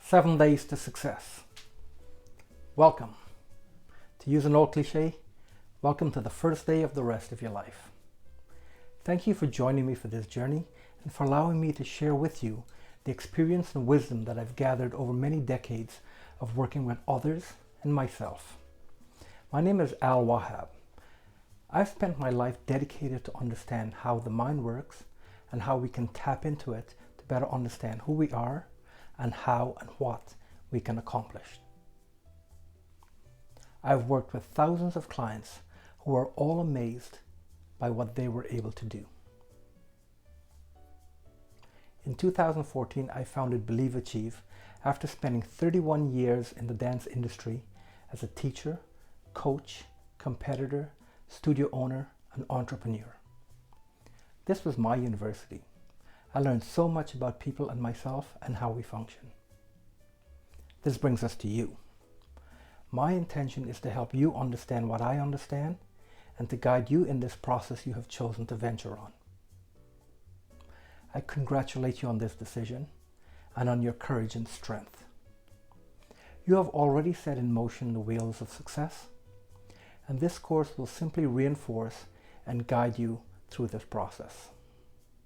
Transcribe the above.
7 days to success. Welcome. To use an old cliche, welcome to the first day of the rest of your life. Thank you for joining me for this journey and for allowing me to share with you the experience and wisdom that I've gathered over many decades of working with others and myself. My name is Al Wahab. I've spent my life dedicated to understand how the mind works and how we can tap into it to better understand who we are and how and what we can accomplish. I've worked with thousands of clients who are all amazed by what they were able to do. In 2014, I founded Believe Achieve after spending 31 years in the dance industry as a teacher, coach, competitor, studio owner, and entrepreneur. This was my university. I learned so much about people and myself and how we function. This brings us to you. My intention is to help you understand what I understand and to guide you in this process you have chosen to venture on. I congratulate you on this decision and on your courage and strength. You have already set in motion the wheels of success, and this course will simply reinforce and guide you through this process.